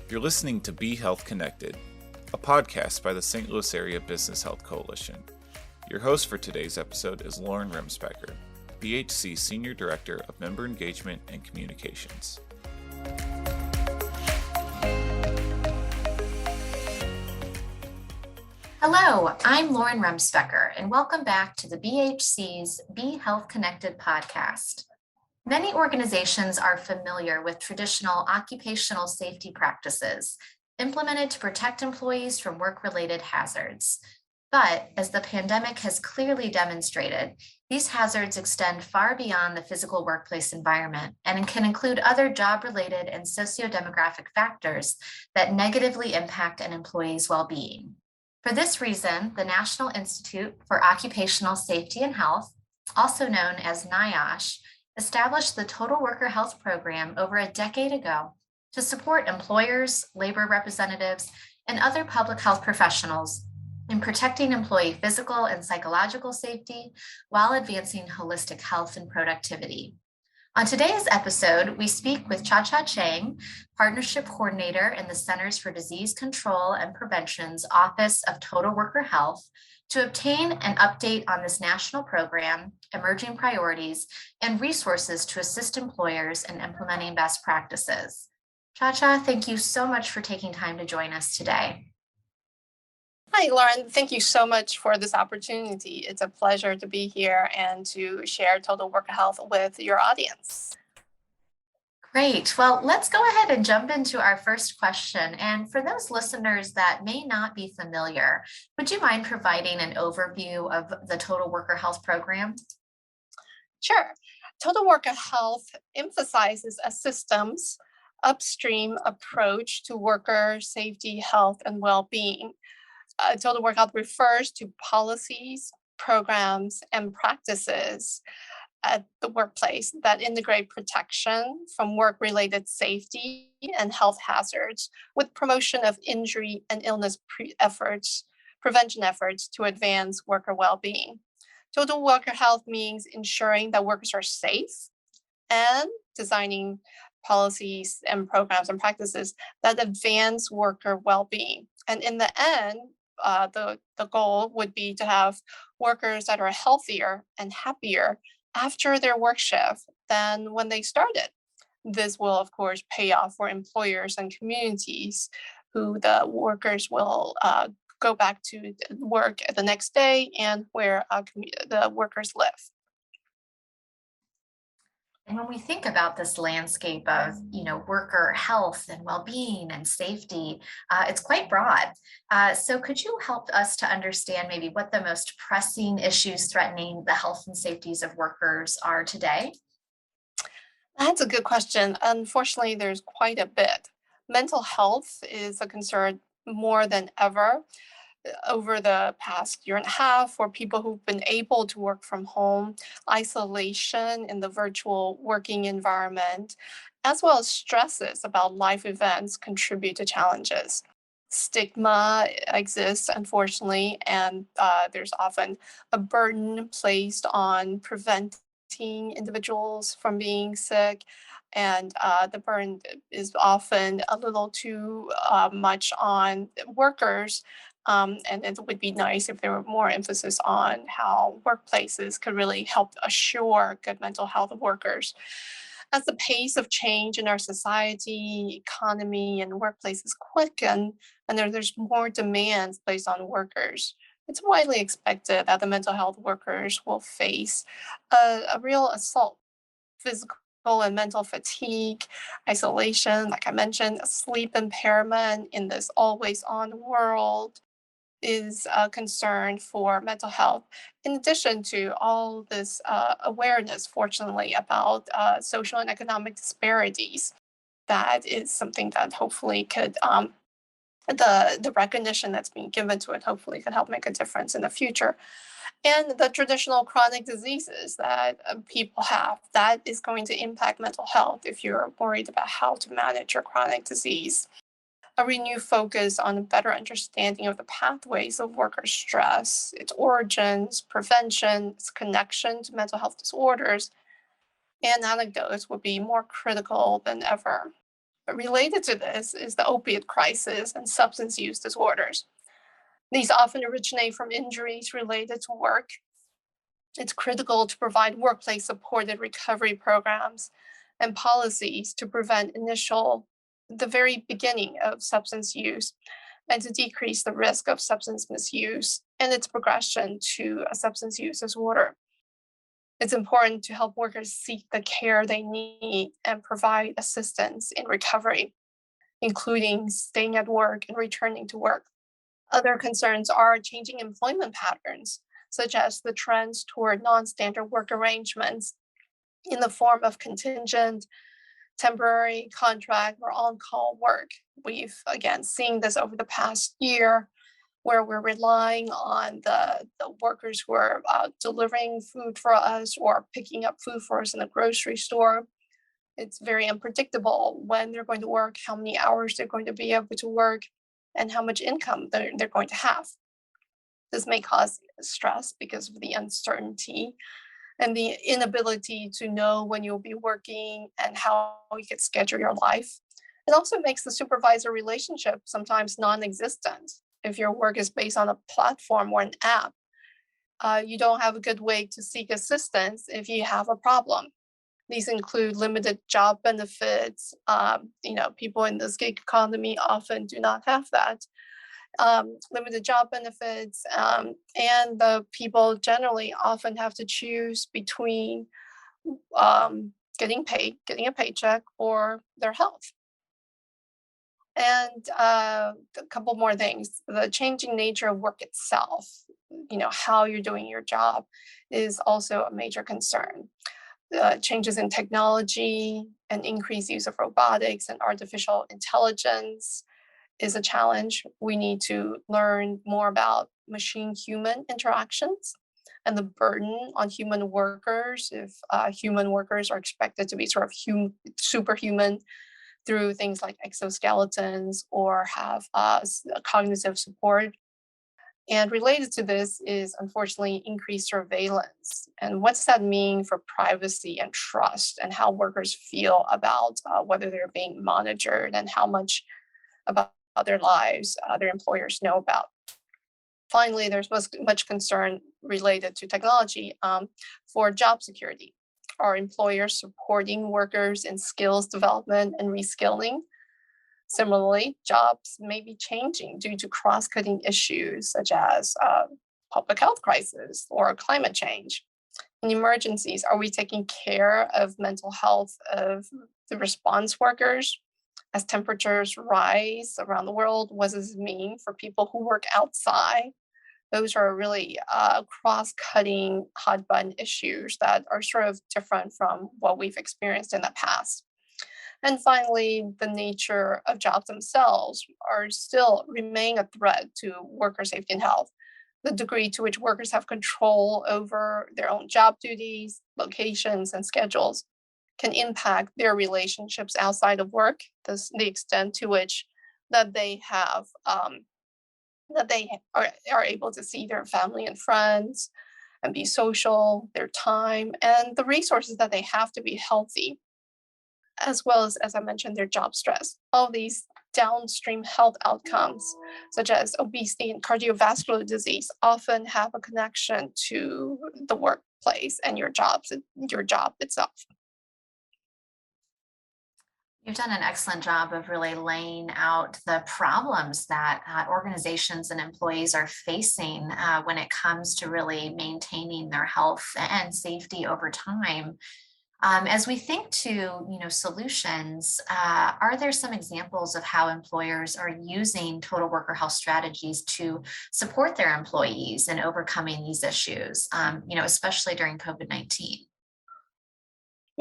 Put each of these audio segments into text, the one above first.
You're listening to Be Health Connected, a podcast by the St. Louis Area Business Health Coalition. Your host for today's episode is Lauren Remsbecker, BHC Senior Director of Member Engagement and Communications. Hello, I'm Lauren Remsbecker, and welcome back to the BHC's Be Health Connected podcast. Many organizations are familiar with traditional occupational safety practices implemented to protect employees from work-related hazards. But as the pandemic has clearly demonstrated, these hazards extend far beyond the physical workplace environment and can include other job-related and sociodemographic factors that negatively impact an employee's well-being. For this reason, the National Institute for Occupational Safety and Health, also known as NIOSH, established the Total Worker Health Program over a decade ago to support employers, labor representatives, and other public health professionals in protecting employee physical and psychological safety while advancing holistic health and productivity. On today's episode, we speak with Chia-Chia Chang, Partnership Coordinator in the Centers for Disease Control and Prevention's Office of Total Worker Health, to obtain an update on this national program, emerging priorities, and resources to assist employers in implementing best practices. Chia-Chia, thank you so much for taking time to join us today. Hi, Lauren. Thank you so much for this opportunity. It's a pleasure to be here and to share Total Worker Health with your audience. Great. Well, let's go ahead and jump into our first question. And for those listeners that may not be familiar, would you mind providing an overview of the Total Worker Health Program? Sure. Total Worker Health emphasizes a systems upstream approach to worker safety, health, and well-being. Total Work Health refers to policies, programs, and practices at the workplace that integrate protection from work-related safety and health hazards with promotion of injury and illness prevention efforts to advance worker well-being. Total Worker Health means ensuring that workers are safe and designing policies and programs and practices that advance worker well-being. And in the end, the goal would be to have workers that are healthier and happier after their work shift than when they started. This will, of course, pay off for employers and communities who the workers will go back to work the next day and where the workers live. And when we think about this landscape of, worker health and well-being and safety, it's quite broad. So could you help us to understand maybe what the most pressing issues threatening the health and safeties of workers are today? That's a good question. Unfortunately, there's quite a bit. Mental health is a concern more than ever over the past year and a half for people who've been able to work from home. Isolation in the virtual working environment, as well as stresses about life events, contribute to challenges. Stigma exists, unfortunately, and there's often a burden placed on preventing individuals from being sick. And the burden is often a little too much on workers. And it would be nice if there were more emphasis on how workplaces could really help assure good mental health of workers. As the pace of change in our society, economy, and workplaces quicken, and there's more demands placed on workers, it's widely expected that the mental health workers will face a real assault, physical and mental fatigue, isolation, like I mentioned, sleep impairment in this always on world is a concern for mental health. In addition to all this awareness, fortunately, about social and economic disparities, that is something that hopefully could, the recognition that's being given to it hopefully could help make a difference in the future. And the traditional chronic diseases that people have, that is going to impact mental health if you're worried about how to manage your chronic disease. A renewed focus on a better understanding of the pathways of worker stress, its origins, prevention, its connection to mental health disorders, and anecdotes would be more critical than ever. Related to this is the opiate crisis and substance use disorders. These often originate from injuries related to work. It's critical to provide workplace-supported recovery programs and policies to prevent the very beginning of substance use, and to decrease the risk of substance misuse and its progression to a substance use disorder. It's important to help workers seek the care they need and provide assistance in recovery, including staying at work and returning to work. Other concerns are changing employment patterns, such as the trends toward non-standard work arrangements in the form of contingent, temporary, contract, or on-call work. We've, again, seen this over the past year, where we're relying on the workers who are delivering food for us or picking up food for us in the grocery store. It's very unpredictable when they're going to work, how many hours they're going to be able to work, and how much income they're going to have. This may cause stress because of the uncertainty and the inability to know when you'll be working and how you can schedule your life. It also makes the supervisor relationship sometimes non-existent. If your work is based on a platform or an app, you don't have a good way to seek assistance if you have a problem. These include limited job benefits. People in this gig economy often do not have that. Limited job benefits, and the people generally often have to choose between getting paid, getting a paycheck, or their health. And a couple more things. The changing nature of work itself, how you're doing your job, is also a major concern. Changes in technology and increased use of robotics and artificial intelligence is a challenge. We need to learn more about machine-human interactions and the burden on human workers if human workers are expected to be sort of superhuman through things like exoskeletons or have cognitive support. And related to this is, unfortunately, increased surveillance. And what does that mean for privacy and trust, and how workers feel about whether they're being monitored and how much about their lives their employers know about. Finally, there's much concern related to technology for job security. Are employers supporting workers in skills development and reskilling? Similarly, jobs may be changing due to cross-cutting issues such as public health crisis or climate change. In emergencies, are we taking care of mental health of the response workers? As temperatures rise around the world, what does this mean for people who work outside? Those are really cross-cutting hot-button issues that are sort of different from what we've experienced in the past. And finally, the nature of jobs themselves remain a threat to worker safety and health. The degree to which workers have control over their own job duties, locations, and schedules can impact their relationships outside of work. The extent to which that they are able to see their family and friends and be social, their time, and the resources that they have to be healthy, as well as I mentioned, their job stress. All these downstream health outcomes, such as obesity and cardiovascular disease, often have a connection to the workplace and your job itself. You've done an excellent job of really laying out the problems that organizations and employees are facing when it comes to really maintaining their health and safety over time. As we think to, solutions, are there some examples of how employers are using total worker health strategies to support their employees in overcoming these issues, especially during COVID-19?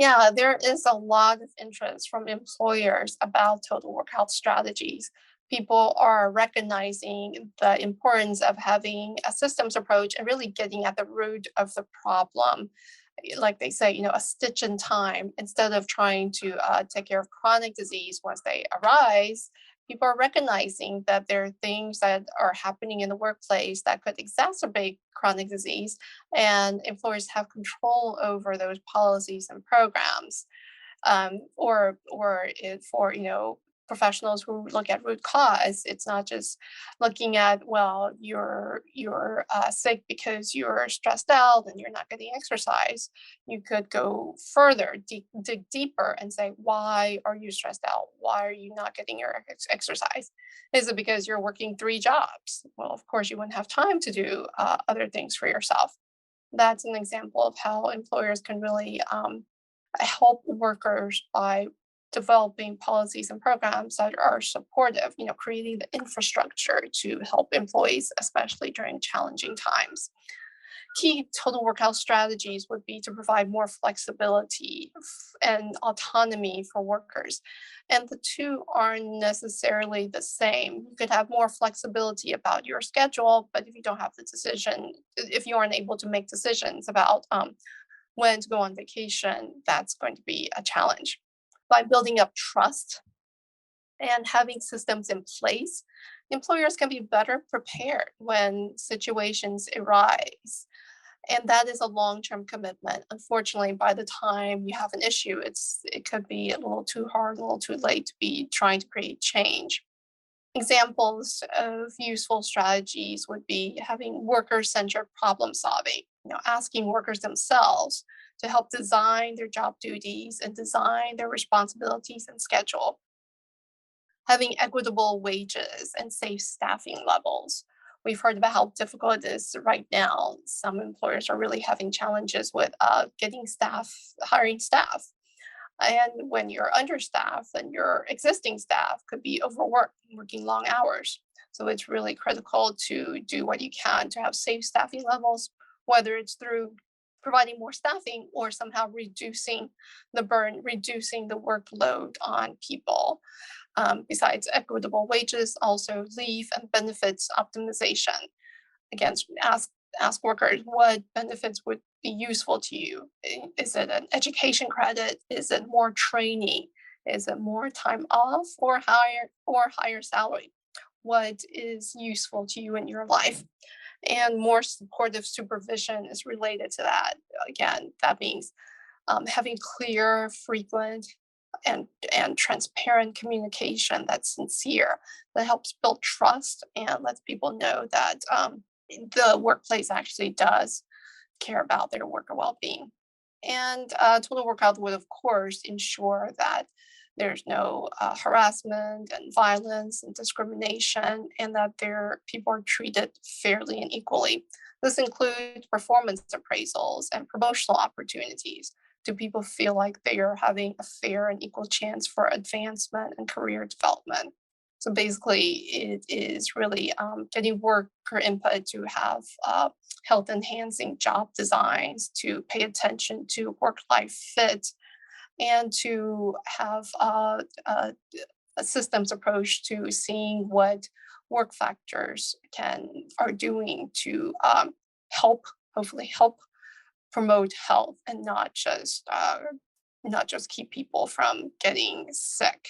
Yeah, there is a lot of interest from employers about total work health strategies. People are recognizing the importance of having a systems approach and really getting at the root of the problem. Like they say, a stitch in time. Instead of trying to take care of chronic disease once they arise, people are recognizing that there are things that are happening in the workplace that could exacerbate chronic disease, and employers have control over those policies and programs. For professionals who look at root cause. It's not just looking at, well, you're sick because you're stressed out and you're not getting exercise. You could go further, dig deeper and say, why are you stressed out? Why are you not getting your exercise? Is it because you're working 3 jobs? Well, of course, you wouldn't have time to do other things for yourself. That's an example of how employers can really help workers by developing policies and programs that are supportive, creating the infrastructure to help employees, especially during challenging times. Key total work health strategies would be to provide more flexibility and autonomy for workers. And the two aren't necessarily the same. You could have more flexibility about your schedule, but if you don't have the decision, if you aren't able to make decisions about when to go on vacation, that's going to be a challenge. By building up trust and having systems in place, employers can be better prepared when situations arise. And that is a long-term commitment. Unfortunately, by the time you have an issue, it could be a little too hard, a little too late to be trying to create change. Examples of useful strategies would be having worker-centered problem solving, asking workers themselves to help design their job duties and design their responsibilities and schedule. Having equitable wages and safe staffing levels. We've heard about how difficult it is right now. Some employers are really having challenges with hiring staff. And when you're understaffed, then your existing staff could be overworked, working long hours. So it's really critical to do what you can to have safe staffing levels, whether it's through providing more staffing or somehow reducing the burden, reducing the workload on people. Besides equitable wages, also leave and benefits optimization. Again, ask workers what benefits would be useful to you. Is it an education credit? Is it more training? Is it more time off or higher salary? What is useful to you in your life? And more supportive supervision is related to that. Again, that means having clear, frequent, and transparent communication that's sincere, that helps build trust and lets people know that the workplace actually does care about their worker well-being. And total work health would, of course, ensure that there's no harassment and violence and discrimination, and that people are treated fairly and equally. This includes performance appraisals and promotional opportunities. Do people feel like they are having a fair and equal chance for advancement and career development? So basically, it is really getting worker input to have health-enhancing job designs, to pay attention to work-life fit, and to have a systems approach to seeing what work factors are doing to hopefully help promote health and not just keep people from getting sick.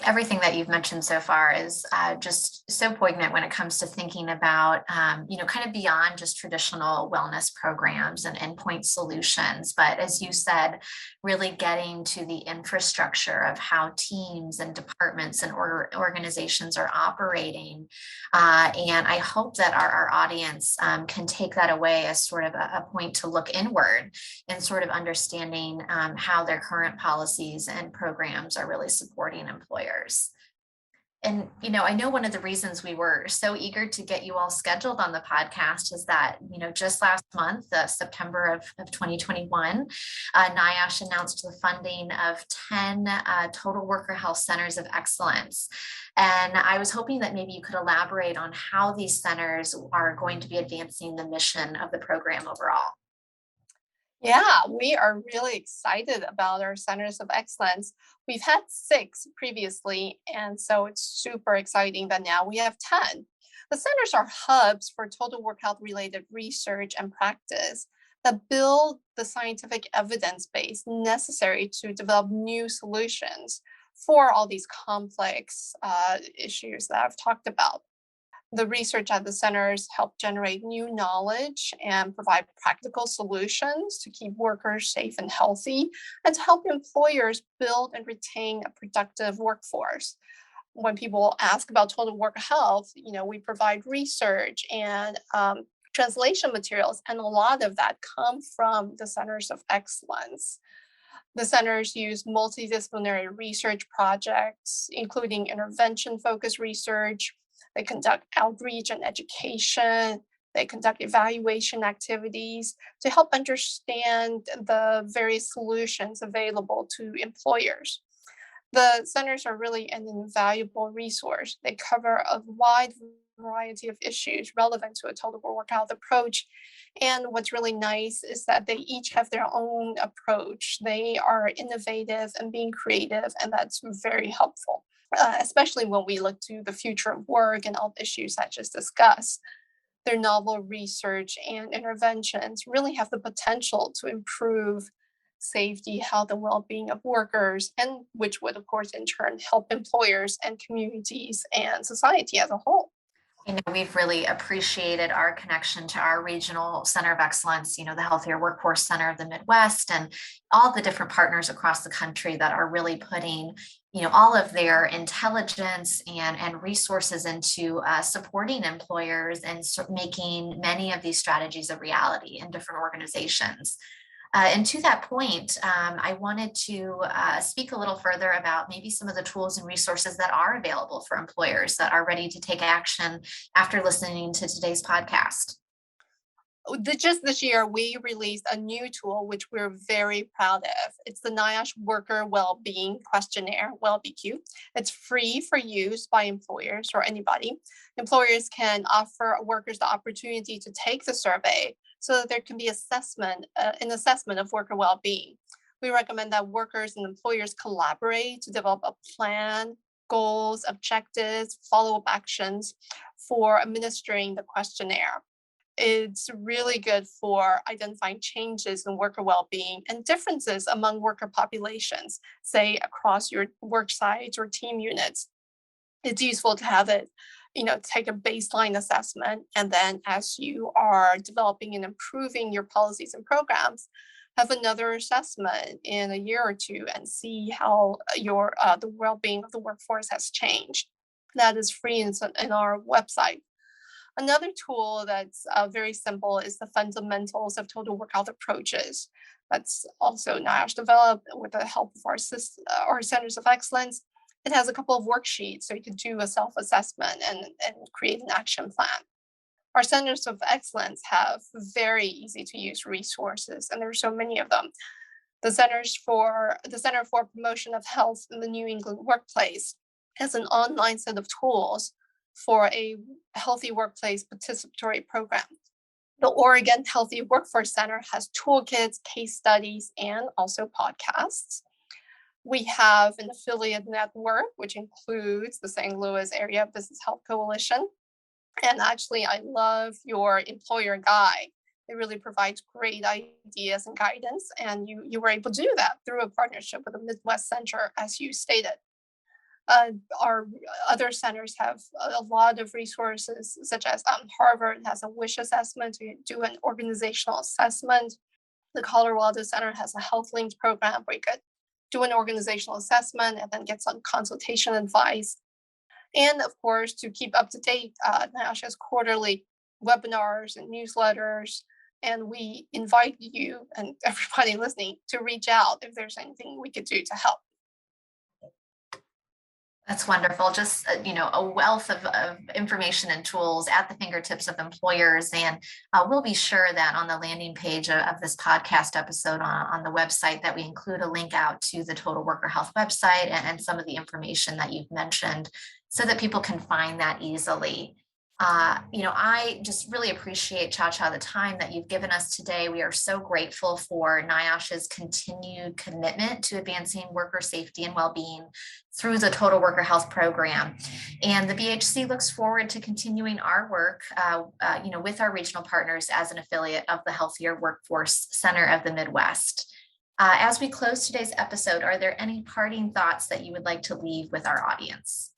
Everything that you've mentioned so far is just so poignant when it comes to thinking about, kind of beyond just traditional wellness programs and endpoint solutions. But as you said, really getting to the infrastructure of how teams and departments and organizations are operating. And I hope that our audience can take that away as sort of a point to look inward and sort of understanding how their current policies and programs are really supporting employees. And, I know one of the reasons we were so eager to get you all scheduled on the podcast is that, just last month, September of 2021, NIOSH announced the funding of 10 total worker health centers of excellence. And I was hoping that maybe you could elaborate on how these centers are going to be advancing the mission of the program overall. Yeah, we are really excited about our centers of excellence. We've had 6 previously, and so it's super exciting that now we have 10. The centers are hubs for total work health related research and practice that build the scientific evidence base necessary to develop new solutions for all these complex issues that I've talked about. The research at the centers help generate new knowledge and provide practical solutions to keep workers safe and healthy, and to help employers build and retain a productive workforce. When people ask about total work health, we provide research and translation materials, and a lot of that come from the centers of excellence. The centers use multidisciplinary research projects, including intervention-focused research. They conduct outreach and education. They conduct evaluation activities to help understand the various solutions available to employers. The centers are really an invaluable resource. They cover a wide variety of issues relevant to a total work health approach. And what's really nice is that they each have their own approach. They are innovative and being creative, and that's very helpful, especially when we look to the future of work and all the issues I just discussed. Their novel research and interventions really have the potential to improve safety, health, and well-being of workers, and which would, of course, in turn help employers and communities and society as a whole. We've really appreciated our connection to our regional center of excellence, the Healthier Workforce Center of the Midwest, and all the different partners across the country that are really putting, all of their intelligence and resources into supporting employers and making many of these strategies a reality in different organizations. And to that point, I wanted to speak a little further about maybe some of the tools and resources that are available for employers that are ready to take action after listening to today's podcast. Just this year, we released a new tool, which we're very proud of. It's the NIOSH Worker Wellbeing Questionnaire, WellBQ. It's free for use by employers or anybody. Employers can offer workers the opportunity to take the survey so that there can be an assessment of worker well-being. We recommend that workers and employers collaborate to develop a plan, goals, objectives, follow-up actions for administering the questionnaire. It's really good for identifying changes in worker well-being and differences among worker populations, say across your work sites or team units. It's useful to have it, take a baseline assessment, and then as you are developing and improving your policies and programs, have another assessment in a year or two and see how the well-being of the workforce has changed. That is free in our website. Another tool that's very simple is the fundamentals of total work health approaches. That's also NIOSH developed with the help of our centers of excellence. It has a couple of worksheets so you can do a self-assessment and create an action plan. Our centers of excellence have very easy to use resources, and there are so many of them. The Center for Promotion of Health in the New England Workplace has an online set of tools for a healthy workplace participatory program. The Oregon Healthy Workforce Center has toolkits, case studies, and also podcasts. We have an affiliate network, which includes the St. Louis Area Business Health Coalition. And actually, I love your employer guide. It really provides great ideas and guidance. And you were able to do that through a partnership with the Midwest Center, as you stated. Our other centers have a lot of resources, such as Harvard has a WISH assessment to do an organizational assessment. The Colorado Center has a Health Links program where you could do an organizational assessment and then get some consultation advice. And of course, to keep up to date, NIOSH has quarterly webinars and newsletters. And we invite you and everybody listening to reach out if there's anything we could do to help. That's wonderful. Just, a wealth of information and tools at the fingertips of employers. And we'll be sure that on the landing page of this podcast episode on the website that we include a link out to the Total Worker Health website and some of the information that you've mentioned so that people can find that easily. I just really appreciate, Chia-Chia, the time that you've given us today. We are so grateful for NIOSH's continued commitment to advancing worker safety and well-being through the Total Worker Health program. And the BHC looks forward to continuing our work, with our regional partners as an affiliate of the Healthier Workforce Center of the Midwest. As we close today's episode, are there any parting thoughts that you would like to leave with our audience?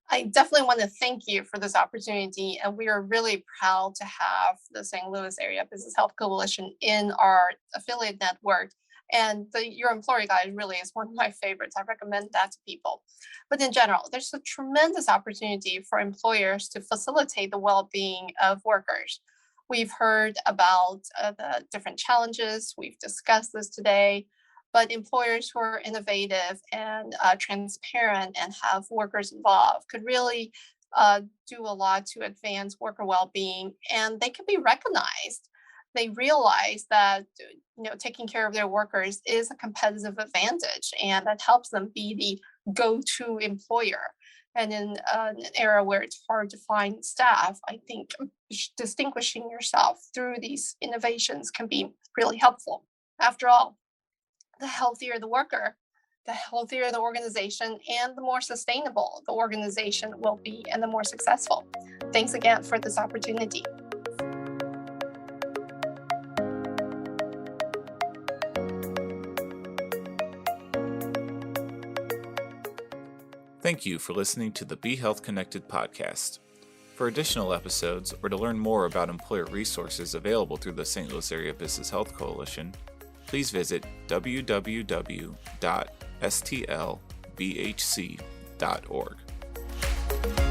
I definitely want to thank you for this opportunity, and we are really proud to have the St. Louis Area Business Health Coalition in our affiliate network. And your employer guide really is one of my favorites. I recommend that to people. But in general, there's a tremendous opportunity for employers to facilitate the well-being of workers. We've heard about the different challenges. We've discussed this today. But employers who are innovative and transparent and have workers involved could really do a lot to advance worker well-being, and they can be recognized. They realize that taking care of their workers is a competitive advantage, and that helps them be the go-to employer. And in an era where it's hard to find staff, I think distinguishing yourself through these innovations can be really helpful. After all, the healthier the worker, the healthier the organization, and the more sustainable the organization will be and the more successful. Thanks again for this opportunity. Thank you for listening to the Be Health Connected podcast. For additional episodes or to learn more about employer resources available through the St. Louis Area Business Health Coalition, please visit www.stlbhc.org.